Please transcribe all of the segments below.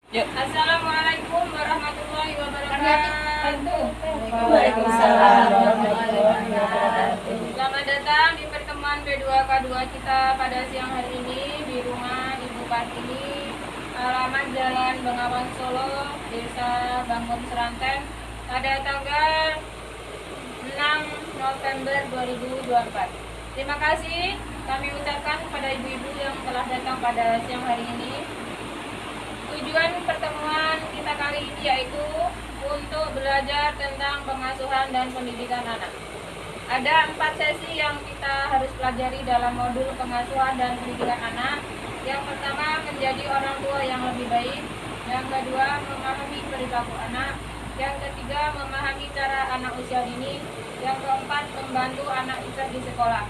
Yuk. Assalamualaikum warahmatullahi wabarakatuh. Waalaikumsalam warahmatullahi wabarakatuh. Selamat datang di pertemuan B2K2 kita pada siang hari ini di rumah Ibu Kartini, alamat Jalan Bengawan Solo, Desa Bangun Seranten, pada tanggal 6 November 2024. Terima kasih kami ucapkan kepada ibu-ibu yang telah datang pada siang hari ini. Tujuan pertemuan kita kali ini yaitu untuk belajar tentang pengasuhan dan pendidikan anak. Ada 4 sesi yang kita harus pelajari dalam modul pengasuhan dan pendidikan anak. Yang pertama, menjadi orang tua yang lebih baik. Yang kedua, memahami perilaku anak. Yang ketiga, memahami cara anak usia dini. Yang keempat, membantu anak sukses di sekolah.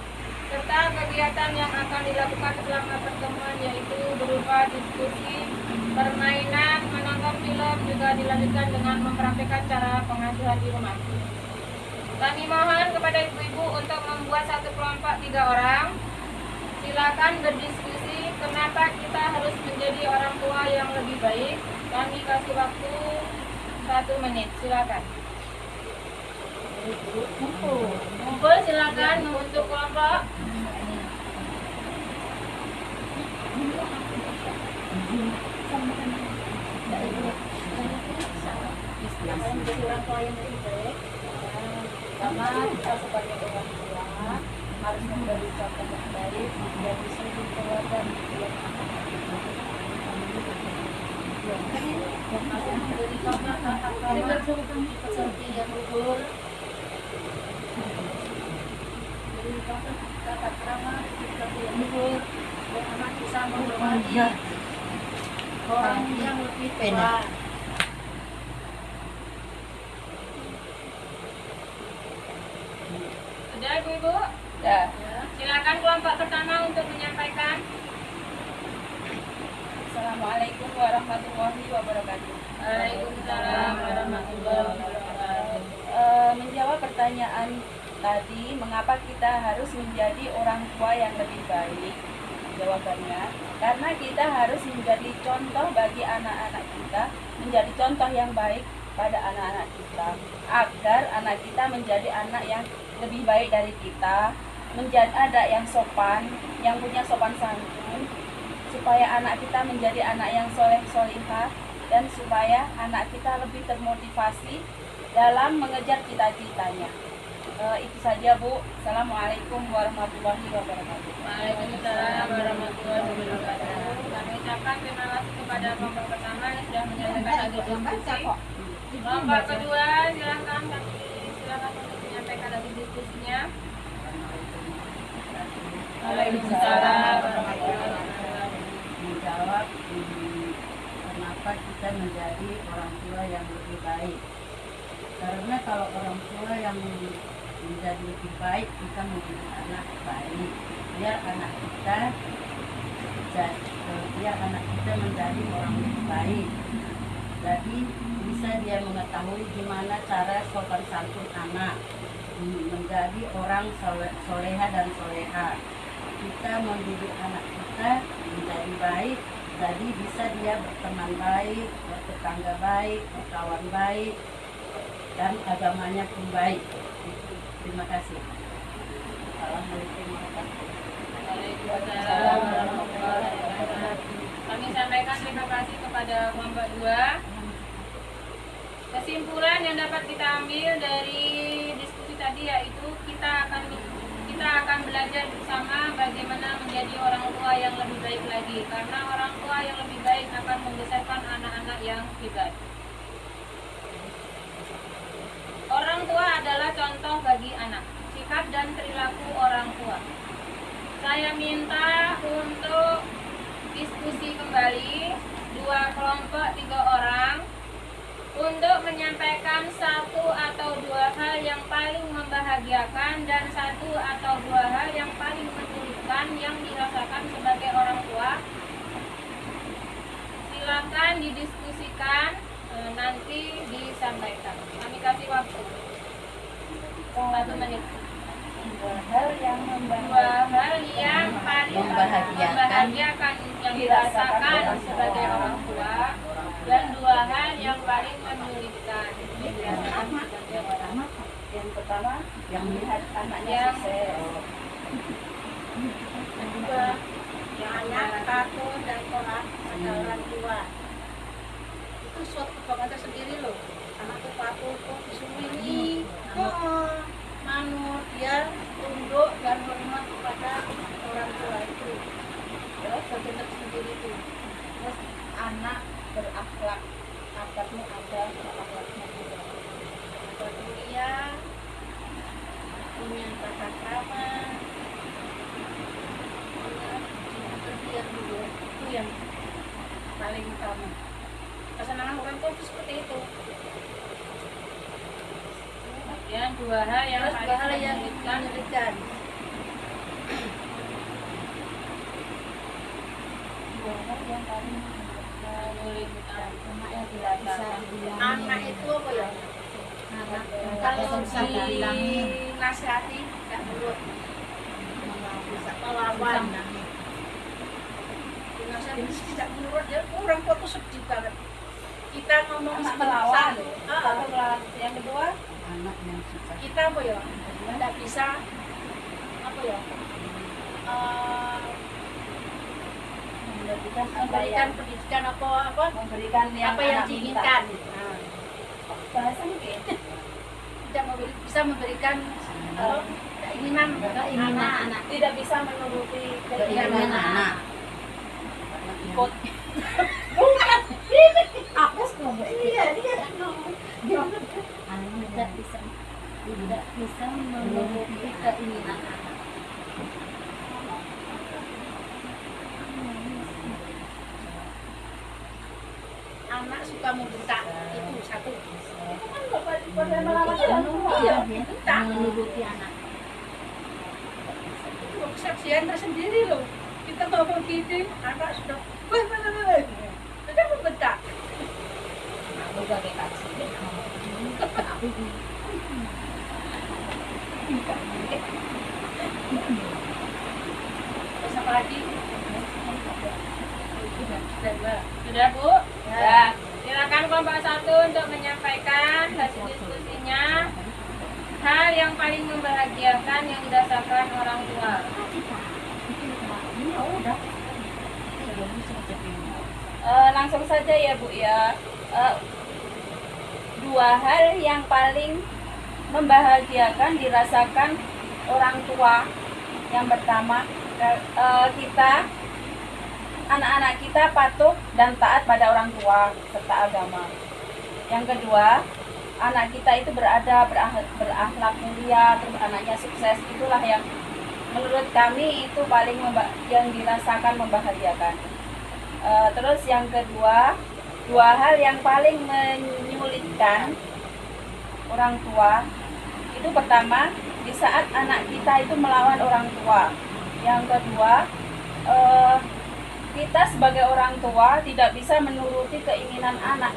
Serta kegiatan yang akan dilakukan selama pertemuan yaitu berupa diskusi, permainan, menonton film, juga dilanjutkan dengan mempraktikkan cara pengasuhan di rumah. Kami mohon kepada ibu-ibu untuk membuat satu kelompok 3 orang. Silakan berdiskusi kenapa kita harus menjadi orang tua yang lebih baik. Kami kasih waktu 1 menit. Silakan. Kumpul, silakan membentuk kelompok. Yang menjadi orang tua yang lebih baik, pertama kita sebagai orang tua harus memberi contoh yang baik dan bisa keluarga yang memberi contoh tata krama seperti yang luhur, beri contoh tata krama seperti yang luhur, dan anak bisa menghormati orang yang lebih tua. Sudah ibu-ibu? Ya. Silakan kelompok pertama untuk menyampaikan. Assalamualaikum warahmatullahi wabarakatuh. Waalaikumsalam warahmatullahi wabarakatuh. Menjawab pertanyaan tadi, mengapa kita harus menjadi orang tua yang lebih baik? Jawabannya, karena kita harus menjadi contoh bagi anak-anak kita, menjadi contoh yang baik pada anak-anak kita, agar anak kita menjadi anak yang lebih baik dari kita, menjadi anak yang sopan, yang punya sopan santun, supaya anak kita menjadi anak yang soleh-solihah, dan supaya anak kita lebih termotivasi dalam mengejar cita-citanya. Itu saja, Bu. Assalamualaikum warahmatullahi wabarakatuh. Waalaikumsalam warahmatullahi wabarakatuh. Kami ucapkan terima kasih kepada kelompok pertama yang sudah menyelesaikan hasil diskusi. Kelompok kedua, silakan untuk menyampaikan hasil diskusinya. Waalaikumsalam warahmatullahi wabarakatuh. Menjawab kenapa kita menjadi orang tua yang lebih baik. Karena kalau orang tua yang menjadi lebih baik, kita menjadi anak baik. Biar anak kita menjadi orang lebih baik. Jadi bisa dia mengetahui gimana cara sopan santun anak, menjadi orang soleha dan soleha. Kita mendidik anak kita menjadi baik, jadi bisa dia berteman baik, bertetangga baik, berkawan baik, dan agamanya pun baik. Terima kasih. Assalamualaikum warahmatullahi Waalaikumsalam warahmatullahi wabarakatuh. Kami sampaikan terima kasih kepada kelompok 2. Kesimpulan yang dapat kita ambil dari diskusi tadi yaitu kita akan belajar bersama bagaimana menjadi orang tua yang lebih baik lagi, karena orang tua yang lebih baik akan membesarkan anak-anak yang hebat. Orang tua adalah contoh bagi anak. Sikap dan perilaku orang tua. Saya minta untuk diskusi kembali 2 kelompok 3 orang untuk menyampaikan 1 atau 2 hal yang paling membahagiakan dan 1 atau 2 hal yang paling menyulitkan yang dirasakan sebagai orang tua. Silakan didiskusikan, nanti disampaikan. Kami kasih waktu 1 menit. 2 hal yang paling membahagiakan yang dirasakan sebagai orang tua, paling menyulitkan yang dirasakan sebagai orang Yang pertama, yang melihat anaknya Yang- sukses. Kedua, yang anak takut dan tolak pada orang tua. Itu suatu kebanggaan tersendiri loh. Anak tuh patuh, kok disuruh ini, manut, dia tunduk dan hormat kepada orang tua itu. Terus bagian tersendiri itu. terus anak berakhlak akhlaknya ada akhlaknya juga Ada mulia, punya tata krama, punya pengertian dulu. Itu yang paling utama. Kesenangan orang tua itu seperti itu. kemudian dua hal yang Terus paling dua hal yang menyulitkan menyulitkan. Dua hal yang paling menyulitkan anak yang tidak bisa Anak itu apa ya? anak Kalau bisa dibilangin dinasihati tidak nurut, bisa melawan. Dinasihati tidak menurut, ya orang tua tuh sedih banget. Kita ngomong anak seperti melawan. satu, Satu melawan. Yang kedua, Anak yang suka kita apa ya? Tidak bisa apa ya? memberikan apa Memberikan yang pendidikan apa memberikan yang apa yang anak minta. diinginkan. Bahasanya kayak Tidak bisa memberikan keinginan anak. tidak bisa menuruti keinginan keinginan anak. ikut Aku ngomong. Iya, dia ngomong. Anak tidak bisa menuruti keinginan anak. Anak suka membentak, itu satu. Itu kan pada melawan orang tua. Iya, bentak. menuruti anak. Itu kesaksian tersendiri loh. Kita ngomong gini, anak sudah wah. Kita membentak. Aku pakai taksi. Terus apa lagi? Sudah. sudah Bu Ya. ya silakan kelompok 1 untuk menyampaikan hasil diskusinya hal yang paling membahagiakan yang dirasakan orang tua. Langsung saja ya Bu ya. Dua hal yang paling membahagiakan dirasakan orang tua. Yang pertama, kita anak-anak kita patuh dan taat pada orang tua serta agama. Yang kedua, anak kita itu berakhlak mulia, terus anaknya sukses. Itulah yang menurut kami itu paling yang dirasakan membahagiakan. Terus yang kedua, dua hal yang paling menyulitkan orang tua itu pertama di saat anak kita itu melawan orang tua. Yang kedua, kita sebagai orang tua tidak bisa menuruti keinginan anak.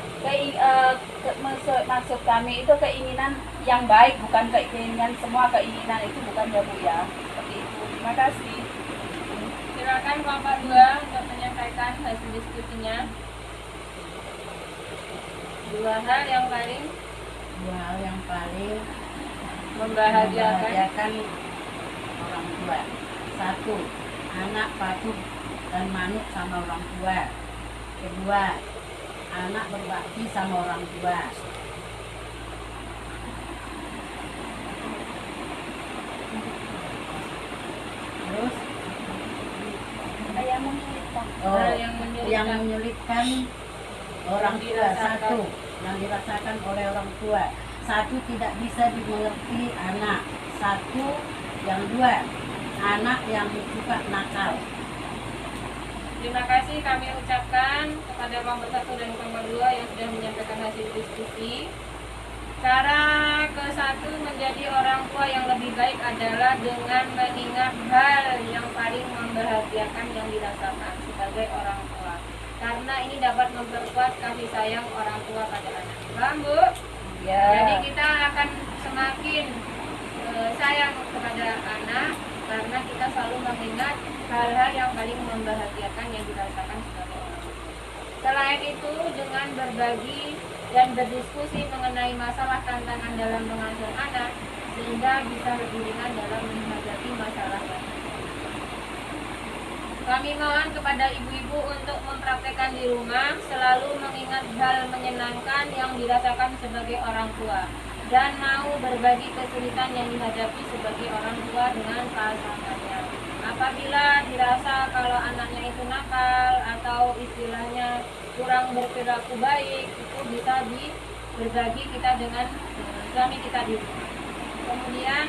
Maksud kami itu keinginan yang baik, bukan keinginan semua keinginan itu bukan ya Bu ya. Seperti itu. Terima kasih. Silakan kelompok 2 untuk menyampaikan hasil diskusinya. Dua hal yang paling membahagiakan orang tua. Satu, anak patuh dan manut sama orang tua. Kedua, anak berbakti sama orang tua. Terus Yang menyulitkan. hal yang menyulitkan. yang menyulitkan orang tua. Dirasakan. Satu, yang dirasakan oleh orang tua. Satu, tidak bisa dimengerti anak. Satu, yang dua, anak yang suka nakal. Terima kasih kami ucapkan kepada kelompok 1 dan kelompok 2 yang sudah menyampaikan hasil diskusi. Cara ke-1 menjadi orang tua yang lebih baik adalah dengan mengingat hal yang paling membahagiakan yang dirasakan sebagai orang tua. Karena ini dapat memperkuat kasih sayang orang tua pada anak. Paham Bu? Ya. Jadi kita akan semakin sayang kepada anak karena kita selalu mengingat hal-hal yang paling membahagiakan yang dirasakan sebagai orang tua. Selain itu dengan berbagi dan berdiskusi mengenai masalah tantangan dalam mengasuh anak sehingga bisa lebih ringan dalam menghadapi masalahnya. Kami mohon kepada ibu-ibu untuk mempraktekkan di rumah, selalu mengingat hal menyenangkan yang dirasakan sebagai orang tua dan mau berbagi kesulitan yang dihadapi sebagai orang tua dengan pasangannya. Apabila dirasa kalau anaknya itu nakal atau istilahnya kurang berperilaku baik, itu bisa berbagi kita dengan suami kita di rumah. Kemudian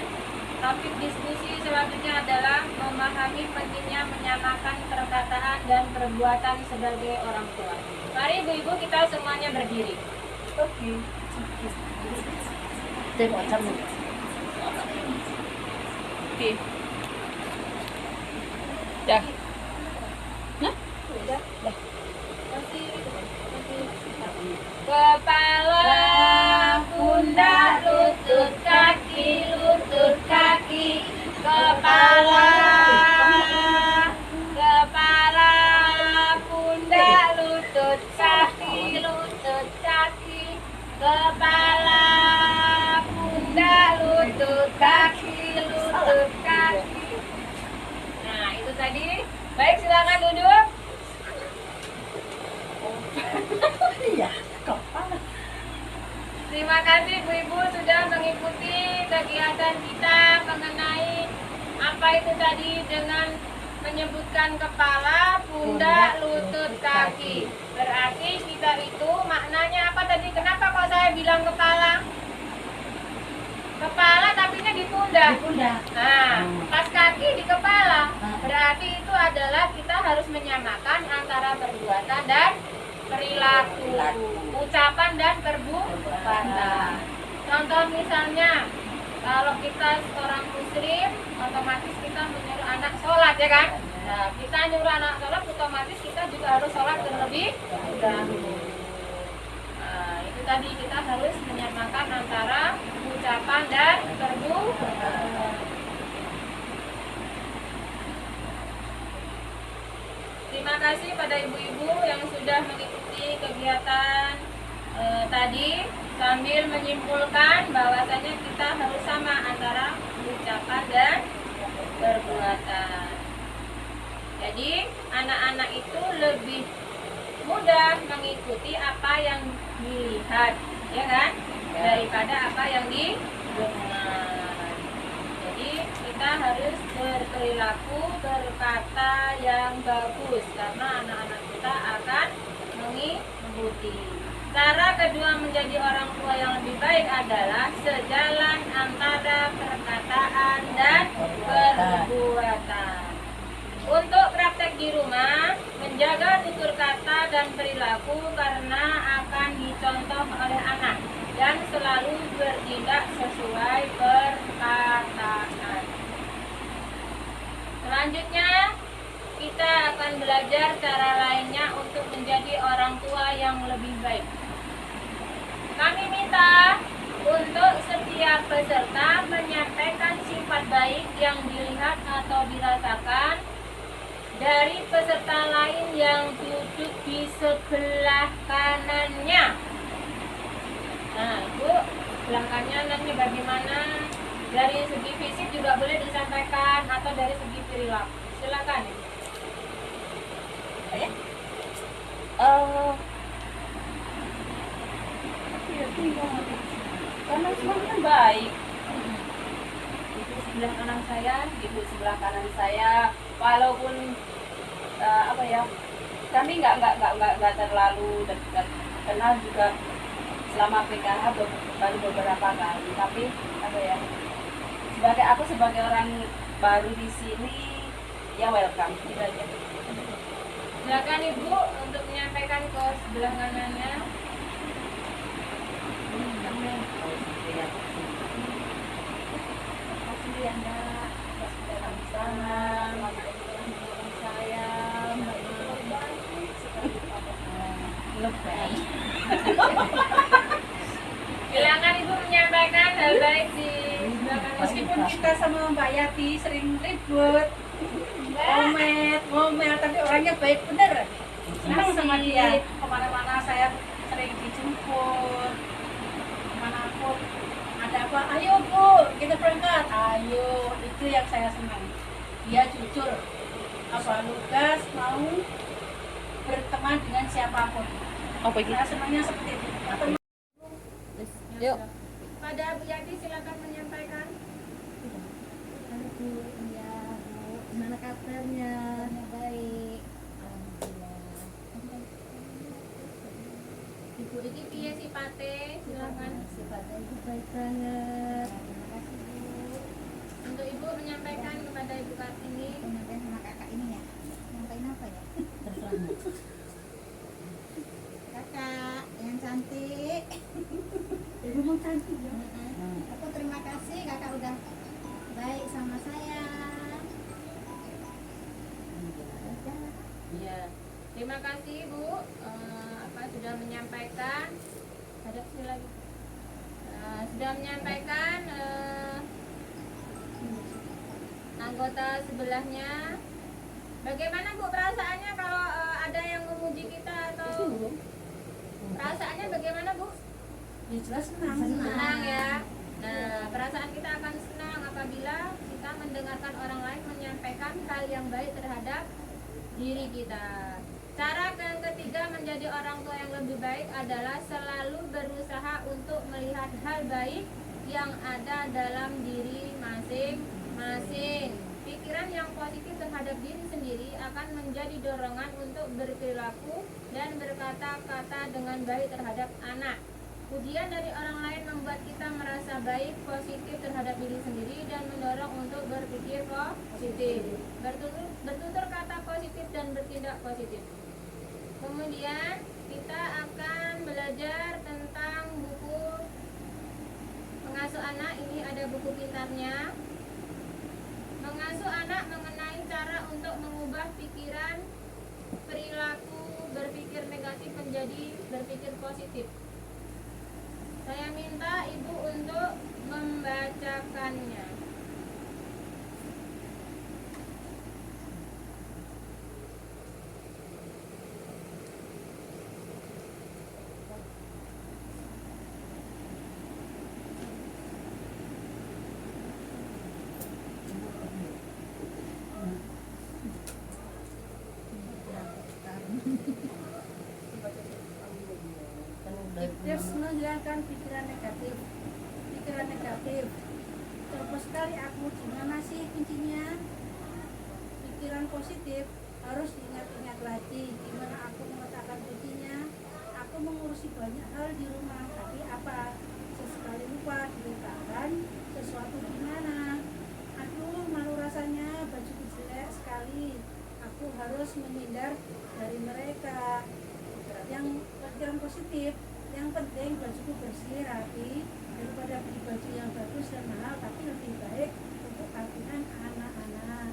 topik diskusi selanjutnya adalah memahami pentingnya menyamakan perkataan dan perbuatan sebagai orang tua. Mari ibu-ibu kita semuanya berdiri. Oke. Tengok kamu. Oke. Dah. Kepala, pundak, lutut kaki, kepala, pundak, lutut kaki, kepala, pundak, lutut kaki. Nah, itu tadi. Baik, silakan duduk. Iya, kepala. Terima kasih ibu-ibu sudah mengikuti kegiatan kita mengenai apa itu tadi dengan menyebutkan kepala, pundak, lutut, kaki. Berarti kita itu maknanya apa tadi? Kenapa kok saya bilang kepala? Kepala tapinya di pundak. Di pundak. Nah, pas kaki di kepala. Berarti itu adalah kita harus menyamakan antara perbuatan dan perilaku, ucapan dan perbuatan. Contoh misalnya, kalau kita seorang muslim, otomatis kita menyuruh anak sholat, ya kan? Nah, kita nyuruh anak sholat, otomatis kita juga harus sholat terlebih dahulu. Nah, itu tadi kita harus menyamakan antara ucapan dan perbuatan. Terima kasih pada ibu-ibu yang sudah mengikuti kegiatan tadi sambil menyimpulkan bahwasanya kita harus sama antara ucapan dan perbuatan. Jadi anak-anak itu lebih mudah mengikuti apa yang dilihat, ya kan, daripada apa yang didengar. Jadi kita harus berperilaku, berkata yang bagus karena anak-anak kita akan mengikuti. Cara kedua menjadi orang tua yang lebih baik adalah sejalan antara perkataan dan perbuatan. Untuk praktek di rumah, menjaga tutur kata dan perilaku karena akan dicontoh oleh anak dan selalu bertindak sesuai perkataan. Selanjutnya, kita akan belajar cara lainnya untuk menjadi orang tua yang lebih baik. Kami minta untuk setiap peserta menyampaikan sifat baik yang dilihat atau dirasakan dari peserta lain yang duduk di sebelah kanannya. Nah, Ibu, sebelah kanannya bagaimana? Dari segi fisik juga boleh disampaikan atau dari segi perilaku. Silakan. Ya. Karena semua kan baik. Ibu sebelah kanan saya, ibu sebelah kanan saya. Walaupun kami nggak terlalu dekat, kenal juga selama PKH baru beberapa kali. Tapi sebagai orang baru di sini, ya welcome. Gitu aja. Silakan Ibu untuk menyampaikan ke sebelah kanannya. Makasih Anda sudah bersama. Saya lebay. Silakan Ibu menyampaikan hal baik di sebelah kanan. Meskipun kita sama Mbak Yati sering ribut, ngomel, tapi orangnya baik bener. Senang sama dia. Kemana-mana saya sering dijemput. berangkat. Ayo, itu yang saya senang. Dia jujur. Apa Lukas mau berteman dengan siapapun. Apa itu? Saya senangnya seperti itu. Yuk. Pada Bu Yati silakan menyampaikan. Halo Bu, ya Bu, gimana kabarnya? Baik. Alhamdulillah. Ibu iki piye sipate? Silakan. Sifatnya itu baik banget. Terima kasih Bu. Untuk Ibu menyampaikan kepada Ibu Kartini. Penyampaian sama kakak ini ya. Nyampain apa ya? Kakak yang cantik. Ibu mau cantik ya? Aku terima kasih kakak udah baik sama saya. Iya. Terima kasih Bu, sudah menyampaikan. Hadap sini lagi. Sudah menyampaikan anggota sebelahnya. Bagaimana Bu perasaannya kalau ada yang memuji kita atau perasaannya bagaimana Bu? Ya jelas senang. Senang ya. Nah, perasaan kita akan senang apabila kita mendengarkan orang lain menyampaikan hal yang baik terhadap diri kita. Cara yang ketiga menjadi orang tua yang lebih baik adalah selalu berusaha untuk melihat hal baik yang ada dalam diri masing-masing. Pikiran yang positif terhadap diri sendiri akan menjadi dorongan untuk berperilaku dan berkata-kata dengan baik terhadap anak. Pujian dari orang lain membuat kita merasa baik, positif terhadap diri sendiri dan mendorong untuk berpikir positif. Bertutur kata positif dan bertindak positif. Kemudian kita akan belajar tentang buku Mengasuh Anak. Ini ada buku pintarnya. Mengasuh anak mengenai cara untuk mengubah pikiran, perilaku, berpikir negatif menjadi berpikir positif. Saya minta Ibu untuk membacakannya. Tips menghilangkan pikiran negatif. Pikiran negatif. Terus sekali aku gimana sih kuncinya? Pikiran positif harus diingat-ingat lagi. Gimana aku mengatakan kuncinya? Aku mengurusi banyak hal di rumah, tapi apa? Sesekali lupa diletakkan sesuatu di mana. Aduh, malu rasanya, bajuku jelek sekali. Aku harus menghindar dari mereka. Yang pikiran positif, yang penting bajuku bersih, rapi, daripada beli baju yang bagus dan mahal, tapi lebih baik untuk pakaian anak-anak.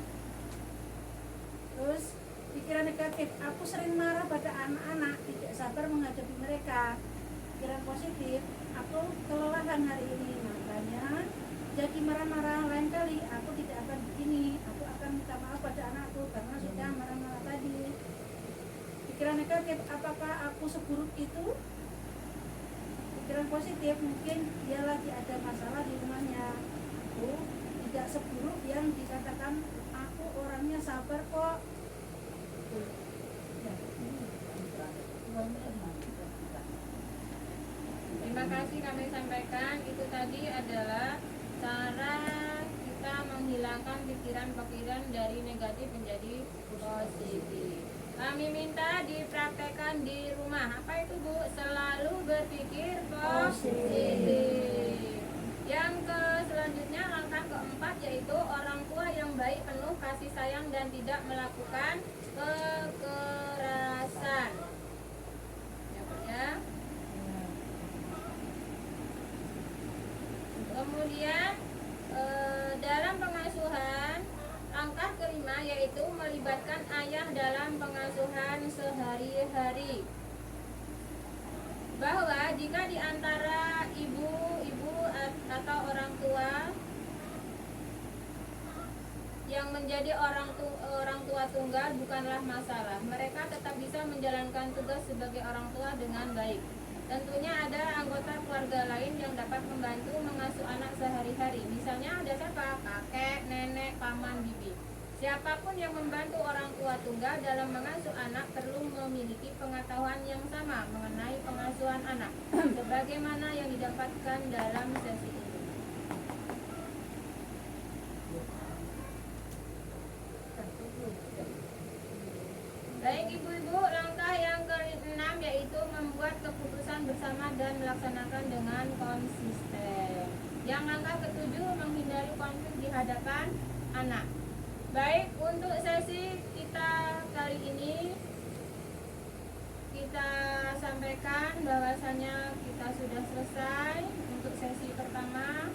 Terus pikiran negatif, aku sering marah pada anak-anak, tidak sabar menghadapi mereka. Pikiran positif, aku kelelahan hari ini, makanya jadi marah-marah. Lain kali aku tidak akan begini, aku akan minta maaf pada anakku karena sudah marah-marah tadi. Pikiran negatif, apakah aku seburuk itu? Pikiran positif, mungkin dia lagi ada masalah di rumahnya. Aku tidak seburuk yang dikatakan, aku orangnya sabar kok. Terima kasih kami sampaikan. Itu tadi adalah cara kita menghilangkan pikiran-pikiran dari negatif menjadi positif. Kami minta dipraktekkan di rumah. Apa itu Bu? Selalu berpikir positif. Yang selanjutnya langkah keempat yaitu orang tua yang baik, penuh kasih sayang dan tidak melakukan kekerasan. Ya. Kemudian dalam pengasuhan langkah kelima yaitu melibatkan ayah dalam pengasuhan sehari-hari. Bahwa jika di antara ibu atau orang tua yang menjadi orang tua tunggal bukanlah masalah. Mereka tetap bisa menjalankan tugas sebagai orang tua dengan baik. Tentunya ada anggota keluarga keluarga lain yang dapat membantu mengasuh anak sehari-hari. Misalnya ada siapa? Kakek, nenek, paman, bibi. Siapapun yang membantu orang tua tunggal dalam mengasuh anak perlu memiliki pengetahuan yang sama mengenai pengasuhan anak, sebagaimana yang didapatkan dalam sesi ini. Baik ibu-ibu, langkah yang ke-6 yaitu membuat keputusan bersama dan melaksanakan dengan konsisten. Yang langkah ke-7 menghindari konflik di hadapan anak. Baik, untuk sesi kita kali ini kita sampaikan bahwasanya kita sudah selesai untuk sesi pertama.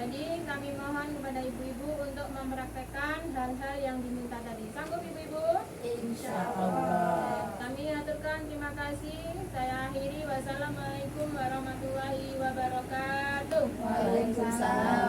Jadi kami mohon kepada ibu-ibu untuk mempraktekkan hal-hal yang diminta tadi. Sanggup ibu-ibu? Insya Allah. Kami aturkan terima kasih. Saya akhiri. Wassalamualaikum warahmatullahi wabarakatuh. Waalaikumsalam.